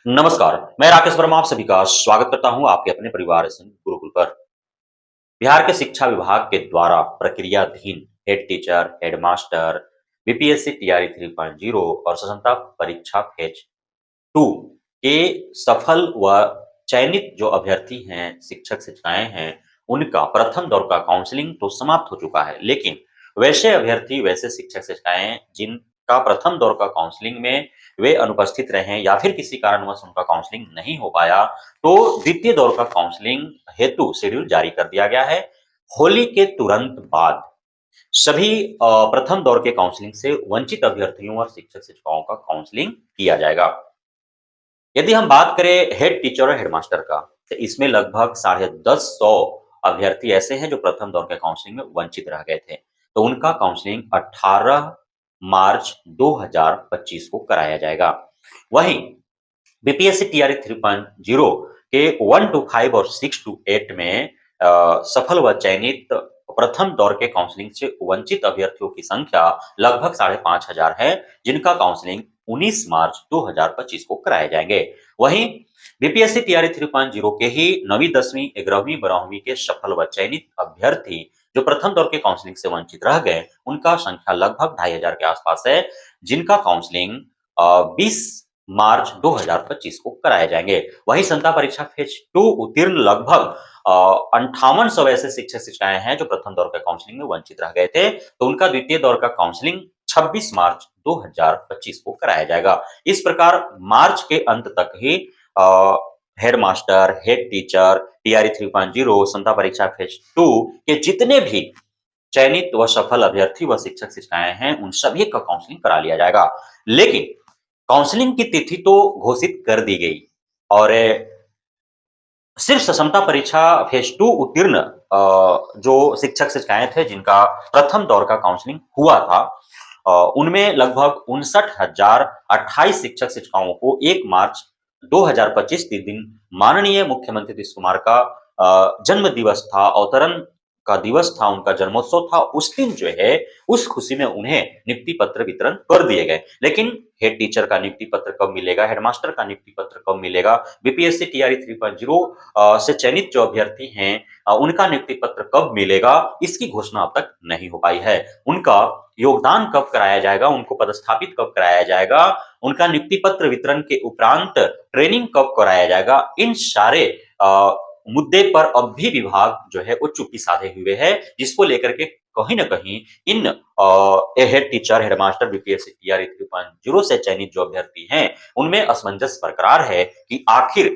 नमस्कार, मैं राकेश वर्मा आप सभी का स्वागत करता हूं आपके अपने परिवार एसएन गुरुकुल पर। बिहार के शिक्षा विभाग के द्वारा प्रक्रियाधीन head teacher, headmaster, BPSC TRE 3.0 और स्वतंत्रता परीक्षा फेज 2 के सफल व चयनित जो अभ्यर्थी हैं, शिक्षक-शिक्षिकाएँ हैं, उनका प्रथम दौर का काउंसलिंग तो समाप्त हो चुका है। लेकिन वैसे अभ्यर्थी, वैसे शिक्षक-शिक्षिकाएँ जिनका प्रथम दौर का काउंसलिंग में वे अनुपस्थित रहे या फिर किसी कारणवश उनका काउंसलिंग नहीं हो पाया, तो द्वितीय दौर का काउंसलिंग हेतु शेड्यूल जारी कर दिया गया है। होली के तुरंत बाद सभी प्रथम दौर के काउंसलिंग से वंचित अभ्यर्थियों और शिक्षक-शिक्षिकाओं का काउंसलिंग किया जाएगा। यदि हम बात करें हेड टीचर और हेडमास्टर का, तो इसमें लगभग साढ़े 10 सौ अभ्यर्थी ऐसे हैं जो प्रथम दौर के काउंसलिंग में वंचित रह गए थे। तो उनका काउंसलिंग 18 मार्च 2025 को कराया जाएगा। वहीं बीपीएससी टीआरई 3.0 के 1 टू 5 और 6 टू 8 में सफल व चयनित प्रथम दौर के काउंसलिंग से वंचित अभ्यर्थियों की संख्या लगभग 5,500 है, जिनका काउंसलिंग 19 मार्च 2025 को कराए जाएंगे। वहीं बीपीएससी टीआरई 3.0 के ही 9वीं, 10वीं, 11वीं, 12वीं के सफल व चयनित अभ्यर्थी जो प्रथम दौर के काउंसलिंग से वंचित रह गए, उनका संख्या लगभग 2,500 के आसपास है, जिनका काउंसलिंग 20 मार्च 2025 को कराए जाएंगे। वहीं संता परीक्षा फेज 2 उत्तीर्ण लगभग 5800 ऐसे शिक्षक शिक्षिकाएं हैं जो प्रथम दौर के काउंसलिंग में वंचित रह गए थे, तो उनका द्वितीय दौर का काउंसलिंग 26 मार्च 2025 को कराया जाएगा। इस प्रकार मार्च के अंत तक ही हेडमास्टर, हेड टीचर, टीआरई 3.0, संता परीक्षा फेज 2 के जितने भी चयनित व सफल अभ्यर्थी व शिक्षक शिक्षिकाएं हैं, उन सभी का काउंसलिंग करा लिया जाएगा। लेकिन काउंसलिंग की तिथि तो घोषित कर दी गई और सिर्फ क्षमता परीक्षा फेज 2 उत्तीर्ण जो शिक्षक शिक्षिकाएं थे जिनका प्रथम दौर का काउंसलिंग हुआ था, उनमें लगभग 59,028 शिक्षक शिक्षिकाओं को 1 मार्च 2025 के दिन माननीय मुख्यमंत्री नीतीश कुमार का जन्म दिवस था, अवतरण का दिवस था, उनका जन्मोत्सव था। उस दिन जो है, उस खुशी में उन्हें नियुक्ति पत्र वितरण कर दिए गए। लेकिन हेड टीचर का नियुक्ति पत्र कब मिलेगा, हेडमास्टर का नियुक्ति पत्र कब मिलेगा, बीपीएससी टीआरई 3.0 से चयनित जो अभ्यर्थी हैं, उनका नियुक्ति पत्र कब मिलेगा, इसकी घोषणा अब तक नहीं हो पाई है। उनका योगदान कब कराया जाएगा, उनको पदस्थापित कब कराया जाएगा, उनका नियुक्ति पत्र वितरण के उपरांत ट्रेनिंग कब कराया जाएगा, इन सारे मुद्दे पर अब भी विभाग जो है वो चुप्पी साधे हुए है, जिसको लेकर के कहीं न कहीं in head teacher, headmaster, BPSC TRE 3.0 से चयनित जो अभ्यर्थी हैं, उनमें असमंजस बरकरार है कि आखिर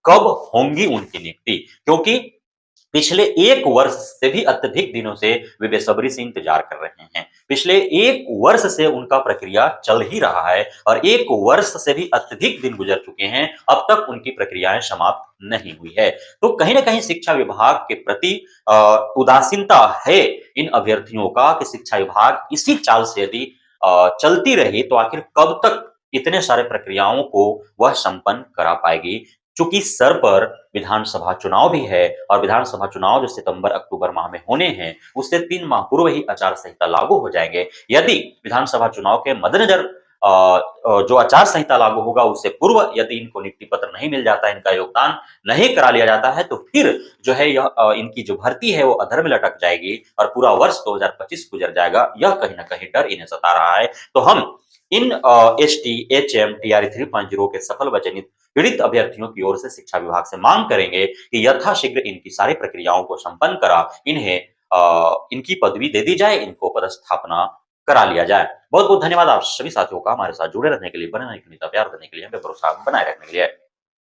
कब होंगी उनकी नियुक्ति, क्योंकि पिछले 1 वर्ष से भी अत्यधिक दिनों से वे बेसब्री से इंतजार कर रहे हैं। पिछले 1 वर्ष से उनका प्रक्रिया चल ही रहा है और 1 वर्ष से भी अत्यधिक दिन गुजर चुके हैं, अब तक उनकी प्रक्रियाएँ समाप्त नहीं हुई है। तो कहीं न कहीं शिक्षा विभाग के प्रति उदासीनता है इन अभ्यर्थियों का कि शिक्षा विभाग इसी चाल से यदि चलती रही तो आखिर कब तक इतने सारे प्रक्रियाओं को वह संपन्न करा पाएगी। चूँकि सर पर विधानसभा चुनाव भी है और विधानसभा चुनाव जो सितंबर-अक्टूबर माह में होने हैं, उससे 3 माह पूर्व ही आचार संहिता लागू हो जाएँगे। यदि विधानसभा चुनाव के मद्देनज़र जो आचार संहिता लागू होगा उससे पूर्व यदि इनको नियुक्ति पत्र नहीं मिल जाता है, इनका योगदान नहीं करा लिया जाता है, तो फिर जो है यह इनकी जो भर्ती है वो अधर में लटक जाएगी और पूरा वर्ष 2025 गुजर जाएगा। यह कहीं न कहीं डर इन्हें सता रहा है। तो हम इन एसटी, एचएम, टीआरई 3.0 के सफल व चयनित पीड़ित अभ्यर्थियों की ओर से शिक्षा विभाग से मांग करेंगे कि यथाशीघ्र इनकी सारी प्रक्रियाओं को संपन्न करा इन्हें इनकी पदवी दे दी जाए, इनको पदस्थापना करा लिया जाए। बहुत-बहुत धन्यवाद आप सभी साथियों का हमारे साथ जुड़े रहने के लिए, बने रहने के लिए, प्यार देने के लिए, हमें भरोसा बनाए रखने के लिए।